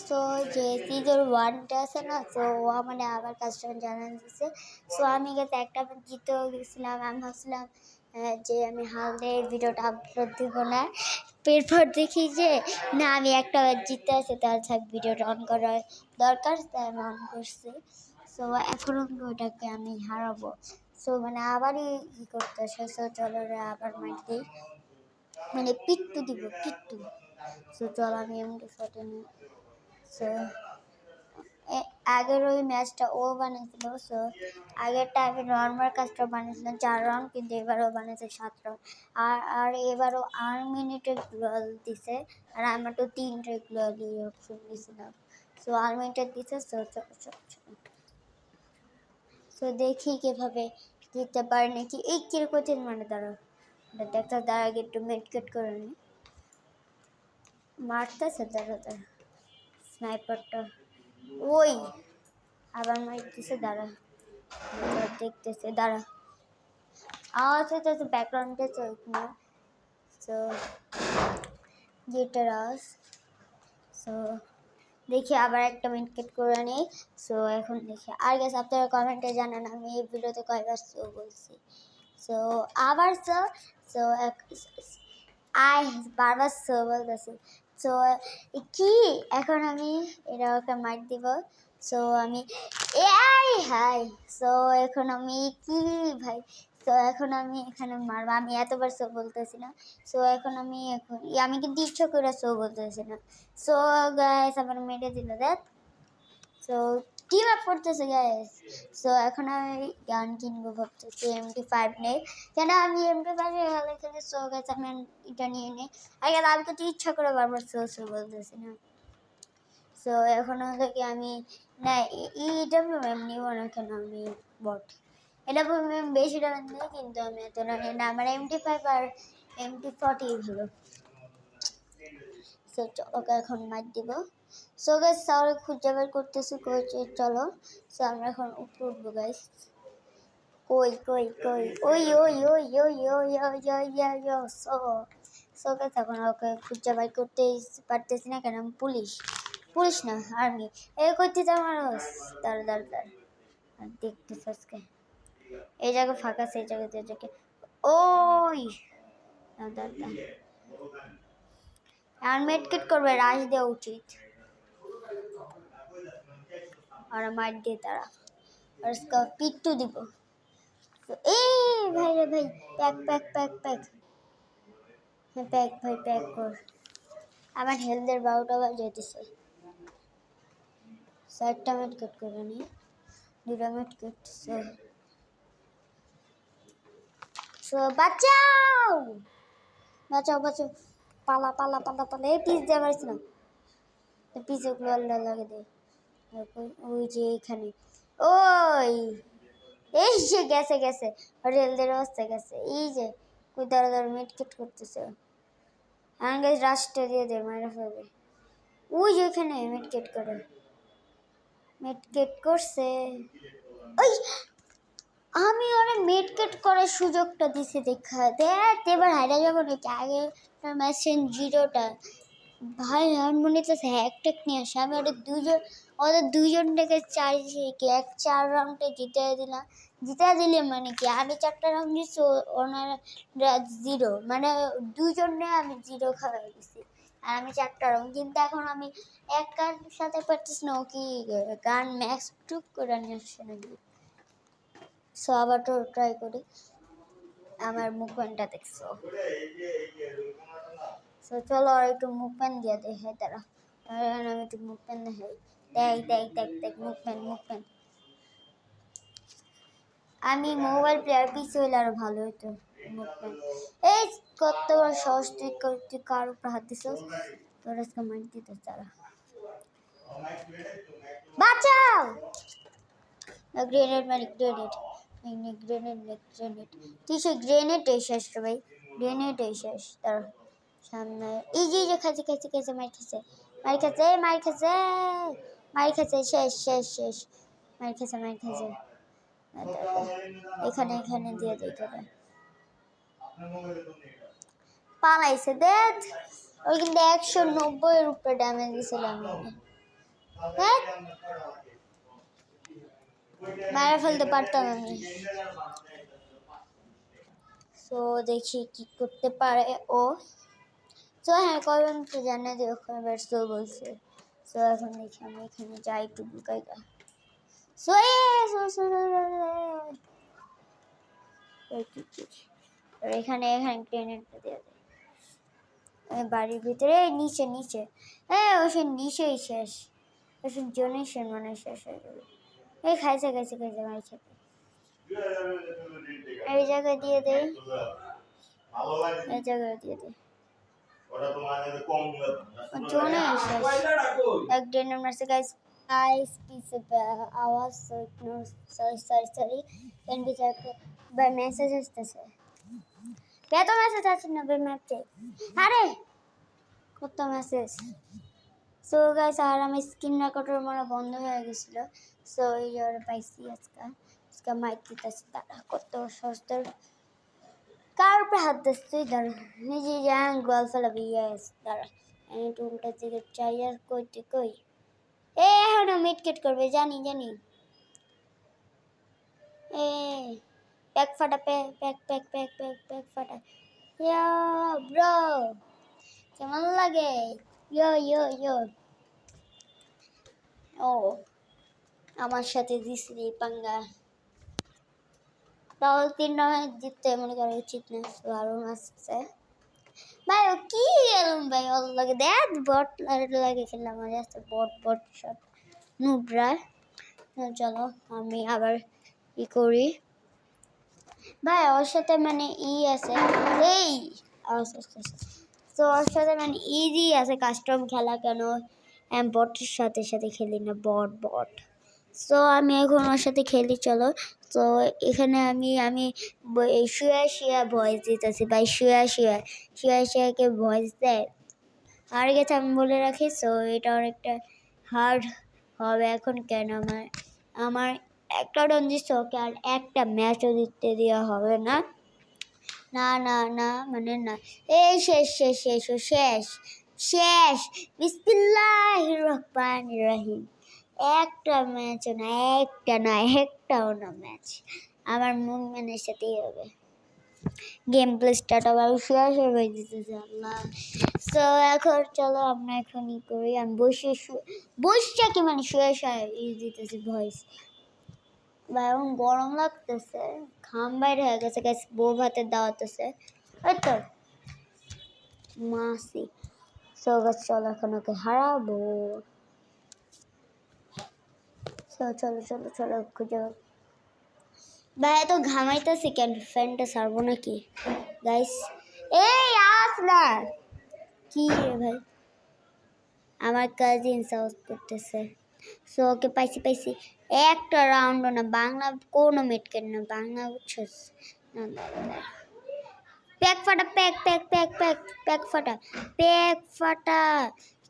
So যে season 1টা আছে না, সো ও মানে আবার কাজটা জানান দিছে। সো আমি গেছে একটা জিতেও গেছিলাম। আমি ভাবছিলাম যে আমি হালদের ভিডিওটা আপলোড দিব না, এরপর দেখি যে না আমি একটা জিতে আছে, তার থাক ভিডিওটা অন করার দরকার, তাই আমি অন করছি। সো এখন ওটাকে আমি হারাবো। সো মানে আবারই ই করতে আসে। সো চলো আবার মাইক দিই, মানে পিট্টু দিব পিট্টু। সো চলো আমি MD14 নিই। সো আগের ওই ম্যাচটা ও বানিয়েছিল। সো আগেরটা আমি নর্মাল কাজটা বানিয়েছিলাম 4 রাউন্ড, কিন্তু এবারও বানিয়েছে 7 রাউন্ড। আর এবারও 8 মিনিটের গ্লোয়াল দিছে, আর আমরা তো 3টে গ্লোয়ালই অপশন দিয়েছিলাম। সো 8 মিনিটের দিছে। সো সো দেখি কীভাবে দিতে পারে নাকি। এই কিরকম মানে দাঁড়া দেখতে, তার আগে একটু মেডিকেট করে নিই। মারতেছে দাঁড়া স্নাইপারটা, ওই আবার মারতেছে দাঁড়া, দেখতেছে দাঁড়া, আওয়াজ হইতেছে ব্যাকগ্রাউন্ডে চলছে না। সো গেটের আওয়াজ। সো দেখি আবার একটা মেডিকেট করে নিই। সো এখন দেখি আর গেছে, আপনারা কমেন্টে জানান আমি এই ভিডিওতে কয়বার সো বলছি। সো আবার সো বারবার সো বলতেছি। সো কি এখন আমি এটা ওকে মার দিব। সো আমি হাই। সো এখন আমি কি ভাই, সো এখন আমি এখানে মারবো। আমি এতবার সো বলতেছি না। সো এখন আমি কিন্তু ইচ্ছা করে সো বলতেছি না। সো গাইস আবার মেরে দিল দেখ। সো টিম আপ করতেছে গাইস। সো এখন আমি গান কিনবো ভাবতেছি, MT5 নেই কেন, আমি MT5 ভালো খেলে। সো গাইস আমি এটা নিয়ে নিই। আগে আমি তো ইচ্ছা করে বারবার সো বলতেছি না। সো এখন থেকে আমি না EWM নিব না, কেন আমি বট EWM বেশি দাম নেই, কিন্তু আমি এত না আমার MT5 আর MT40 ভালো। সো ওকে এখন মার দিব। সো গাইস তাহলে খুঁজে বের করতেছি চলো। সো আমরা এখন উপরে উঠবো গাইস। কই কই কই ওই ওই ওই ওই ওই ওই সো গাইস এখন ওকে খুঁজে বের করতে পারতেছি না, কেন আমি পুলিশ না আর্মি। এই করতে তো আমার দাঁড় দেখতেছ আজকে এই জায়গা ফাঁকা আছে, এই জায়গাতে ওই দাঁড়া আর মেডকিট করবে, রাশ দেওয়া উচিত। আর মার দিয়ে তারা আর পিট্টু দিব। এই ভাই রে ভাই, প্যাক হ্যাঁ প্যাক ভাই প্যাক কর। আমার হেলথের 12টা বাজে দিছে। 4টা মেডকিট করে নি, 2টা মেডকিট। সো বাঁচাও পালা এই পিস দিয়ে পারছি না, পিসগুলো আল্লাহ লাগে দে। ওই যে এখানে ওই এই যে গেছে রেলদের অবস্থা গেছে। এই যে ওই দাঁড়া মেডকিট করতেছে, আমাকে রাস্তা দিয়ে দে, মারা ফেলবে। ওই যে এখানে মেডকিট করছে। ওই আমি ওরা মেডকিট করার সুযোগটা দিছে দেখা দেখ, এবার হারা যাবো নাকি। আগে ম্যাচেন 0টা ভাই আমার মনে হচ্ছে হ্যাকটেক নিয়ে আসে। আমি ওদের দুজনটাকে চাইছি কি 4 রাউন্ডে জিতে দিলে মানে কি আমি 4টা রাউন্ড দিচ্ছি, ওনারা 0, মানে দুজনে আমি 0 খাওয়াই দিচ্ছি, আর আমি 4টা রাউন্ড। কিন্তু এখন আমি একার সাথে পারতেছি না, ও কি গান ম্যাক্স টুক করে নিয়ে আসছে নাকি। সো আবার তো ট্রাই করি। আমার মুভমেন্টটা দেখছো। সো চলো আর একটু মুভমেন্ট দিয়ে দেখাই তারা। আমি একটু মুভমেন্ট দেখাই। দেখ মুভমেন্ট। আমি মোবাইল প্লেয়ার পিস হইলে আরো ভালো হতো মুভমেন্ট। এই কতবার সহজ তুই কার উপর হাত দিস, তোর আজকে মার দিতে তারা। বাঁচাও গ্রেনেড তুই সে গ্রেনেড শেষ রে ভাই, গ্রেনেড শেষ তার সামনে। এই যে খাচ্ছে মার খাচ্ছে শেষ মার খাচ্ছে। এখানে দিয়ে দিই তোরা, পালাইছে দেখ। ওই কিন্তু 190-এর উপরে ড্যামেজ দিয়েছিলাম আমি। হ্যাঁ, মারা ফেলতে পারতাম আমি। সো দেখি কি করতে পারে ও। সো হ্যাঁ, কয়জন তো জানে যে ওখানে ব্যস্ত বলছে। সো এখন দেখি আমি এখানে যাই একটু ঢুকাই। সো এখানে এখানে গ্রেনেডটা দিয়ে দেয় বাড়ির ভিতরে, নিচে নিচে। হ্যাঁ, ওই সে নিচেই শেষ, ওই ডোনেশন মানে শেষ হয়ে যাবে। এই খাইছে খাইছে খাইছে খাইছে, এই জায়গায় দিয়ে দেয়, এই জায়গায় দিয়ে দেয়। জোনে শেষ, এক ডেনের মারছে গাইস। গাইস পিছে আওয়াজ, সরি সরি সরি, এর ভিতরে ভাই মেসেজ আসতেছে। কে তো মেসেজ আছে না ভাই ম্যাপে? আরে কত মেসেজ। সো গাইস, আর আমি স্ক্রিন রেকর্ডার মারা বন্ধ হয়ে গেছিল। সো এই আর পাইছি আজকে মাইক দিতেছি। তারা কত সস্তার কার উপরে হাত দিচ্ছি, দাঁড়া নিজে যান গোয়াল ফেলাবি। ইয়েস, দাঁড়া আমি একটু উল্টা দিকে চাই। আর কইতে কই এ এখন মিটকেট করবে, জানি জানি। এ প্যাক ফাটা, প্যাক প্যাক প্যাক প্যাক প্যাক প্যাক ফাটা। ইয়া ব্রো, কেমন লাগে? ইয়ো ইয়ো ইয়ো। ও আমার সাথে দিসলি পাঙ্গা, তাহলে 3 রাউন্ড জিততে মনে করা উচিত না। আরো আসছে ভাই, ও কি এলুম ভাই, ওর লাগে দেখ বট লাগে খেললাম, আমার আসছে বট বট সব নুবরা। চলো আমি আবার ই করি ভাই, ওর সাথে মানে ই আছে, এই তো ওর সাথে মানে ইজি আছে কাস্টম খেলা। কেন বটের সাথে সাথে খেলি না, বট বট। সো আমি এখন ওর সাথে খেলি, চলো। তো এখানে আমি শুয়ে শুয়ে ভয়েস দিতেছি ভাই, শুয়ে শুয়ে শুয়েকে ভয়েস দেয়। আর গেছে আমি বলে রাখি। সো এটা অনেকটা হার্ড হবে এখন। কেন আমার একটা রঞ্জিত ওকে আর একটা ম্যাচও দিতে দেওয়া হবে না, না না না মানে না। এই শেষ শেষ শেষ শেষ শেষ, বিসমিল্লাহির রহমানির রহিম। একটা ম্যাচও না, একটা না, একটাও না ম্যাচ আমার মুভমেন্টের সাথেই হবে। গেম প্লে স্টার্ট হবে, আমি শুয়ে শুয়ে হয়ে দিতেছি আল্লাহ। সো এখন চলো আমরা এখনই করি। আমি বসে কি মানে শুয়ে শুয়ে দিতেছি ভয়েস ভাই। এখন গরম লাগতেছে, ঘাম বাইরে হয়ে গেছে গাইস। বউ ভাতের দাওয়াত আছে, ওই তো মাসি। সো গাছ চলো এখন ওকে হারাবো। চলো চলো চলো খুঁজে ভাই। এত ঘামাইতেছি কেন, ফ্যানটা ছাড়বো নাকি গাইস? এই আস না, কি রে ভাই, আমার কাজিন সাউস করতেছে। সো ওকে পাইছি পাইছি, একটা রাউন্ডও না, বাংলা কোনো মেটকেন না, বাংলা বুঝছস না। প্যাক ফাটা, প্যাক প্যাক প্যাক প্যাক প্যাক ফাটা, প্যাক ফাটা।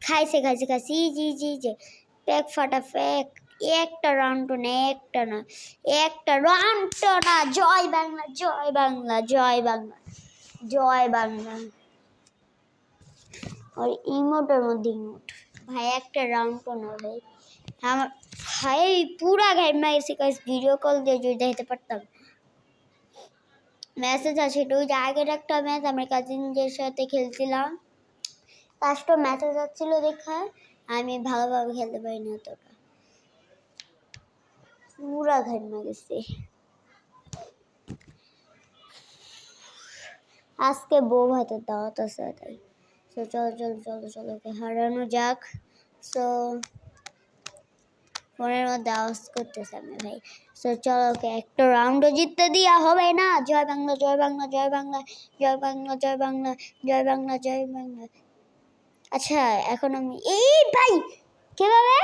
খাইছে খাইছে খাইছে, জি জি জি, প্যাক ফাটা প্যাক। একটা রাউন্ড না, একটা না, একটা রাউন্ড না। জয় বাংলা, জয় বাংলা, জয় বাংলা, জয় বাংলা। আর ইমোটের মধ্যে ইমোট ভাই, একটা রাউন্ড না ভাই। আমার ভাই পুরা ঘাই মাইছি গাইস, ভিডিও কল দিয়ে যদি দেখতে পারতাম। মেসেজ আছে, এটা ওই যে আগের একটা ম্যাচ আমার কাজিনদের সাথে খেলছিলাম, লাস্টও মেসেজ আসছিল দেখা আমি ভালোভাবে খেলতে পারি না অতটা, পুরা ঘাইমা গেছে। আজকে বউ ভাতের দাওয়াত আছে তাই। সো চলো চলো চলো চলো ওকে হারানো যাক। সো ফোনের মধ্যে আওয়াজ করতেছে আমি ভাই। সো চলো ওকে একটা রাউন্ডও জিততে দেওয়া হবে না। জয় বাংলা, জয় বাংলা, জয় বাংলা, জয় বাংলা, জয় বাংলা, জয় বাংলা, জয় বাংলা। আচ্ছা এখন আমি এই ভাই কিভাবে?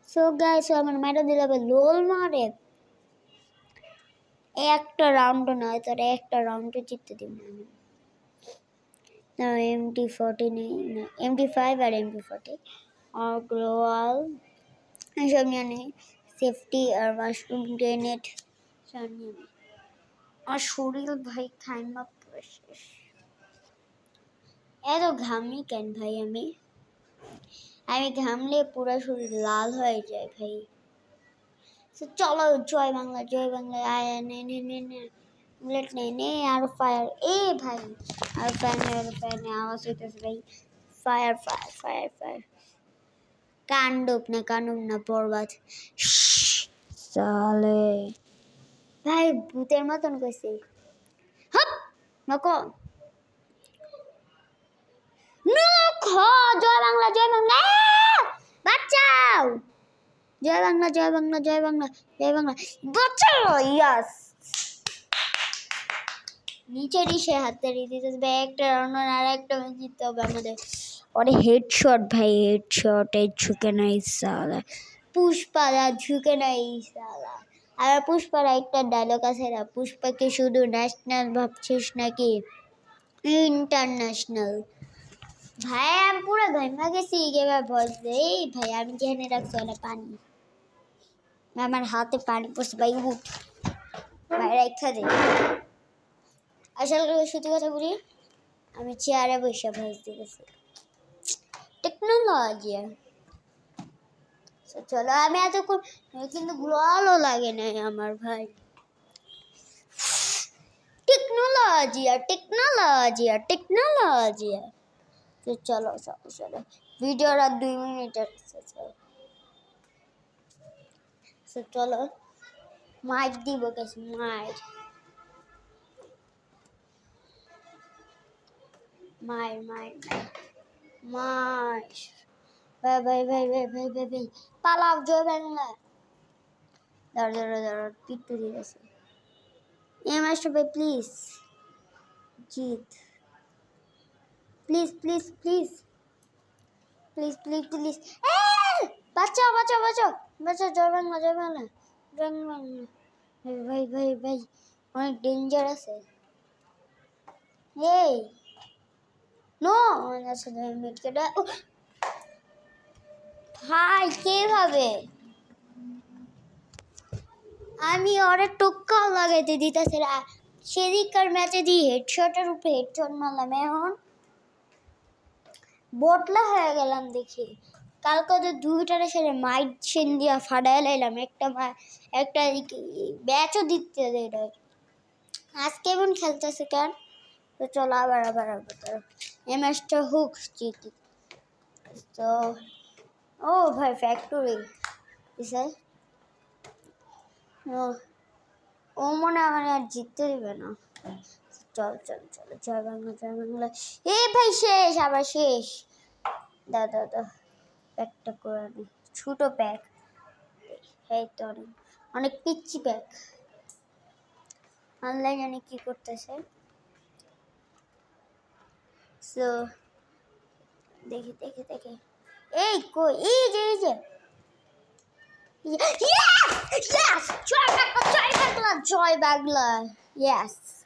সো গাইস, আমার মাইরা দিলে লোল মারে। একটা রাউন্ডও নয়, তোর একটা রাউন্ডও জিততে দিব না আমি। না MT40 নেই, না MT5 আর MT40 আর গ্লোয়াল এসব নিয়ে নেই। সেফটি আর মাশরুম গ্রেনেড নিয়ে নেই। আর শরীর ভাই খাইমা শেষ। এত ঘামি কেন ভাই আমি? আমি ঘামলে পুরো শরীর লাল হয়ে যায় ভাই। তো চলো জয় বাংলা আয় নে নে নে নে বুলেট নে আর ফায়ার এ ভাই আর ফায়ার নে আওয়াজ হইতেছে ভাই। ফায়ার ফায়ার ফায়ার ফায়ার কাণ্ডব না বরবাদ সালে ভাই ভূতের মতন কইছে। হাপ নকো নখ জয় বাংলা বাঁচাও জয় বাংলা বাঁচাও ইয়াস নিচের সে হাতে দিতে একটা রাউন্ড আর একটা জিততে হবে আমাদের। ওরে হেডশট ভাই হেডশট এই ঝুঁকে নাই সালা পুষ্পারা ঝুঁকে নাই সালা। আর পুষ্পার একটা ডায়লগ আছে না, পুষ্পাকে শুধু ন্যাশনাল ভাবছিস নাকি ইন্টারন্যাশনাল। ভাই আমি পুরো ঘাইমা গেছি এবার ভয়েস দেই ভাই। আমি যেখানে রাখছি ওটা পানি আমার হাতে পানি পড়ছে ভাই উঠ ভাই রেখা দে। আসলে সত্যি কথা বলি আমি চেয়ারে বসে ভয়েস দিতেছি টেকনোলজি। চলো আমি এতক্ষণ কিন্তু ভালো লাগে না আমার ভাই। টেকনোলজি তো চলো ভিডিওটা 2 মিনিটের চলো মাইক দিব গেছে মাইক ভাই পালাও জয় বাংলা দাঁড়া পিট্টু দিয়ে গেছে এ মাস্টার ভাই প্লিজ জিত প্লিজ বাঁচাও জয় বাংলা ভাই অনেক ডেঞ্জার আছে। এই নো আচ্ছা মিটকেটা ভাই কিভাবে আমি ওরে টুক্কাও লাগাইতে দিতেছে না। সেদিককার ম্যাচে দিয়ে হেডশটের উপরে হেডশট মারলাম এখন বটলা হয়ে গেলাম দেখি। কালকে তো 2টার সাথে মাইট সেন দিয়া ফাটাই লাইলাম একটা ম্যাচও দিতে দেয় আজকে এমন খেলতেছে কেন। তো চলো আবার এই ম্যাচটা হোক জিতি। তো ও ভাই ফ্যাক্টরি ও মনে হয় আর জিততে দিবে না। চল জয় বাংলা এ ভাই শেষ আবার শেষ দাদা প্যাকটা করে নি ছোট প্যাক এই তো অনেক পিচ্ছি প্যাক। অনলাইনে কি করতেছে সো দেখি এই কই এই যে Yes! Joy Bagla! Yes!